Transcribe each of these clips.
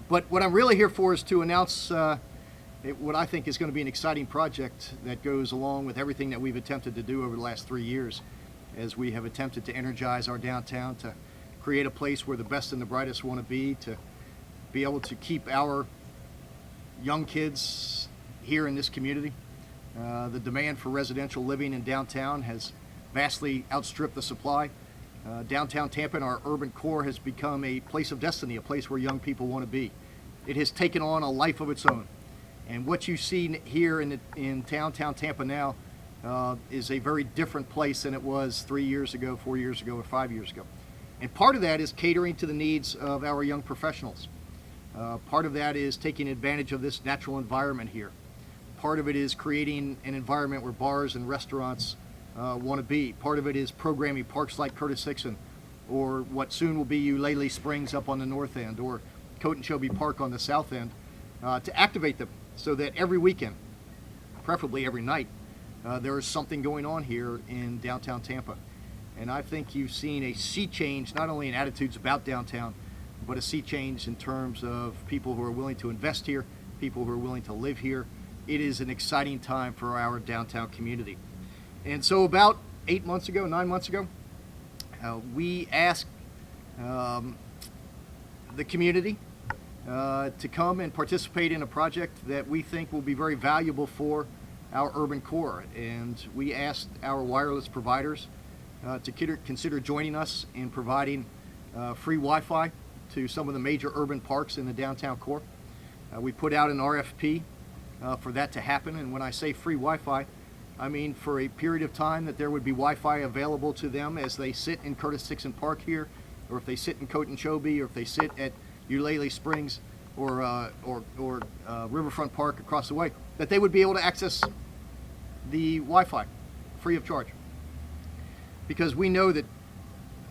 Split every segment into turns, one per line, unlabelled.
But what I'm really here for is to announce what I think is going to be an exciting project that goes along with everything that we've attempted to do over the last 3 years, as we have attempted to energize our downtown, to create a place where the best and the brightest want to be able to keep our young kids here in this community. The demand for residential living in downtown has vastly outstripped the supply. Downtown Tampa and our urban core has become a place of destiny, a place where young people want to be. It has taken on a life of its own. And what you see here in downtown Tampa now is a very different place than it was 3 years ago, 4 years ago, or 5 years ago. And part of that is catering to the needs of our young professionals. Part of that is taking advantage of this natural environment here. Part of it is creating an environment where bars and restaurants want to be. Part of it is programming parks like Curtis Hixon, or what soon will be Eulalie Springs up on the north end, or Cotanchobee Park on the south end, to activate them so that every weekend, preferably every night, there is something going on here in downtown Tampa. And I think you've seen a sea change, not only in attitudes about downtown, but a sea change in terms of people who are willing to invest here, people who are willing to live here. It is an exciting time for our downtown community. And so about 9 months ago, we asked the community to come and participate in a project that we think will be very valuable for our urban core. And we asked our wireless providers to consider joining us in providing free Wi-Fi to some of the major urban parks in the downtown core. We put out an RFP for that to happen, and when I say free Wi-Fi, I mean for a period of time that there would be Wi-Fi available to them as they sit in Curtis Hixon Park here, or if they sit in Cotanchobee, or if they sit at Eulalie Springs or Riverfront Park across the way, that they would be able to access the Wi-Fi free of charge. Because we know that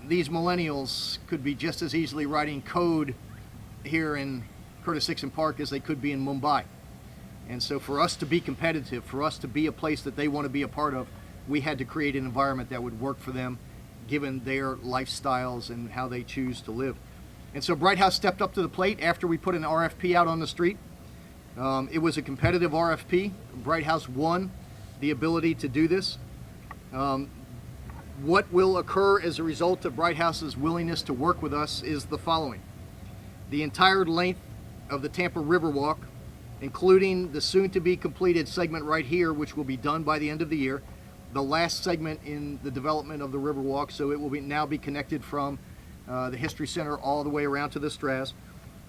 these millennials could be just as easily writing code here in Curtis Hixon Park as they could be in Mumbai. And so for us to be competitive, for us to be a place that they want to be a part of, we had to create an environment that would work for them, given their lifestyles and how they choose to live. And so Bright House stepped up to the plate after we put an RFP out on the street. It was a competitive RFP. Bright House won the ability to do this. What will occur as a result of Bright House's willingness to work with us is the following. The entire length of the Tampa Riverwalk, including the soon-to-be completed segment right here, which will be done by the end of the year, the last segment in the development of the Riverwalk, so it will now be connected from the History Center all the way around to the Straz.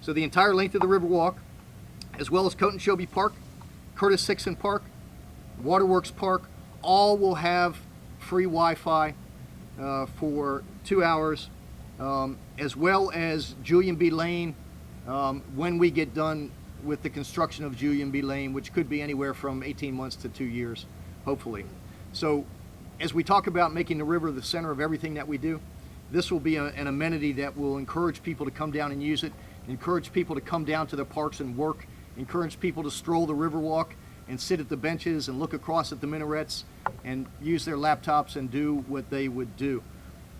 So the entire length of the Riverwalk, as well as Cotanchobee Park, Curtis Hixon Park, Waterworks Park, all will have free Wi-Fi for 2 hours, as well as Julian B Lane when we get done with the construction of Julian B Lane, which could be anywhere from 18 months to 2 years, hopefully. So as we talk about making the river the center of everything that we do, this will be an amenity that will encourage people to come down and use it, encourage people to come down to the parks and work, encourage people to stroll the Riverwalk and sit at the benches and look across at the minarets and use their laptops and do what they would do.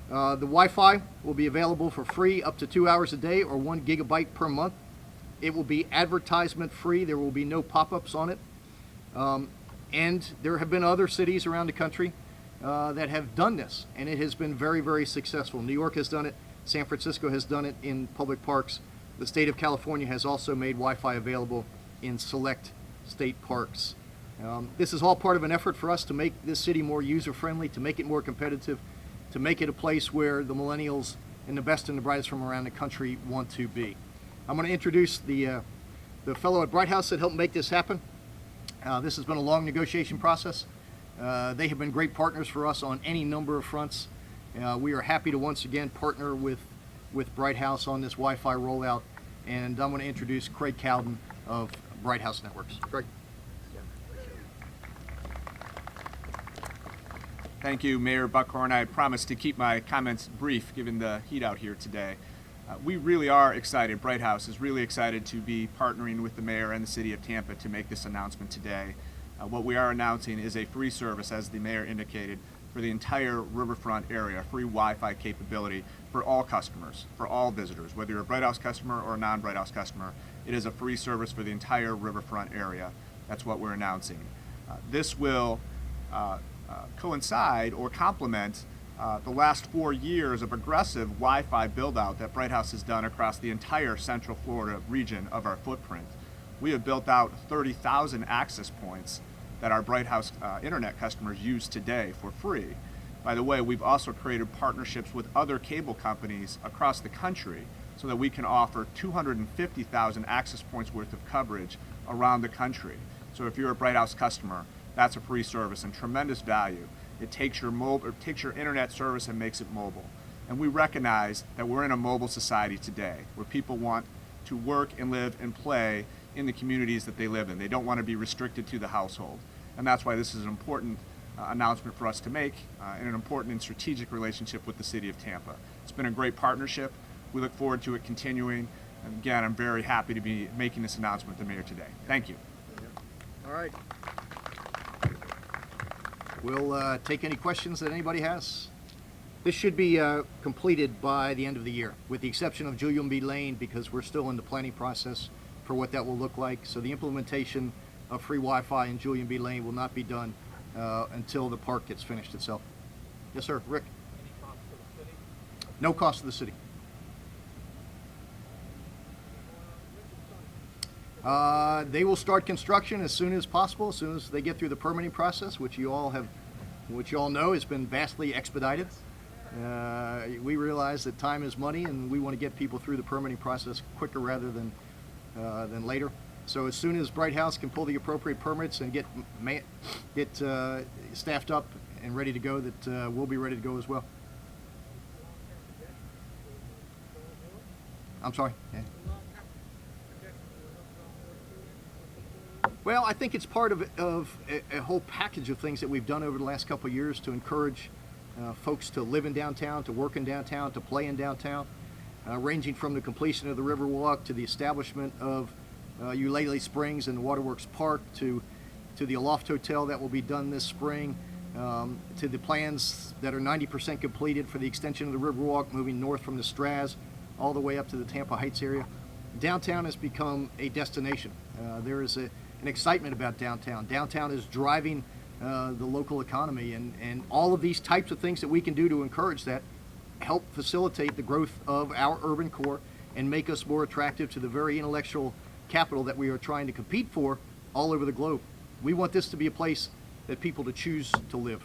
The Wi-Fi will be available for free up to 2 hours a day or 1 gigabyte per month. It will be advertisement-free. There will be no pop-ups on it. And there have been other cities around the country that have done this, and it has been very, very successful. New York has done it. San Francisco has done it in public parks. The state of California has also made Wi-Fi available in select state parks. This is all part of an effort for us to make this city more user-friendly, to make it more competitive, to make it a place where the millennials and the best and the brightest from around the country want to be. I'm going to introduce the fellow at Bright House that helped make this happen. This has been a long negotiation process. They have been great partners for us on any number of fronts. We are happy to once again partner with Bright House on this Wi-Fi rollout. And I'm going to introduce Craig Cowden of Bright House Networks. Craig.
Thank you, Mayor Buckhorn. I promised to keep my comments brief given the heat out here today. We really are excited. Bright House is really excited to be partnering with the mayor and the city of Tampa to make this announcement today. What we are announcing is a free service, as the mayor indicated, for the entire riverfront area, free Wi-Fi capability for all customers, for all visitors, whether you're a Bright House customer or a non-Bright House customer. It is a free service for the entire riverfront area. That's what we're announcing. This will coincide or complement the last 4 years of aggressive Wi-Fi build-out that Bright House has done across the entire Central Florida region of our footprint. We have built out 30,000 access points that our Bright House internet customers use today for free. By the way, we've also created partnerships with other cable companies across the country so that we can offer 250,000 access points worth of coverage around the country. So if you're a Bright House customer, that's a free service and tremendous value. It takes your internet service and makes it mobile. And we recognize that we're in a mobile society today where people want to work and live and play in the communities that they live in. They don't want to be restricted to the household. And that's why this is an important announcement for us to make and an important and strategic relationship with the City of Tampa. It's been a great partnership. We look forward to it continuing. And again, I'm very happy to be making this announcement to the Mayor today. Thank you.
All right. We'll take any questions that anybody has. This should be completed by the end of the year, with the exception of Julian B Lane, because we're still in the planning process for what that will look like. So the implementation of free Wi-Fi in Julian B Lane will not be done until the park gets finished itself. Yes, sir. Rick?
Any cost to the city?
No cost to the city. They will start construction as soon as possible, as soon as they get through the permitting process, which you all know has been vastly expedited. We realize that time is money, and we want to get people through the permitting process quicker rather than later. So as soon as Bright House can pull the appropriate permits and get staffed up and ready to go, that we'll be ready to go as well. I'm sorry. Yeah. Well, I think it's part of a whole package of things that we've done over the last couple of years to encourage folks to live in downtown, to work in downtown, to play in downtown, ranging from the completion of the Riverwalk to the establishment of Ukulele Springs and the Waterworks Park to the Aloft Hotel that will be done this spring, to the plans that are 90% completed for the extension of the Riverwalk moving north from the Straz all the way up to the Tampa Heights area. Downtown has become a destination. There is an excitement about downtown. Downtown is driving the local economy, and all of these types of things that we can do to encourage that help facilitate the growth of our urban core and make us more attractive to the very intellectual capital that we are trying to compete for all over the globe. We want this to be a place that people to choose to live.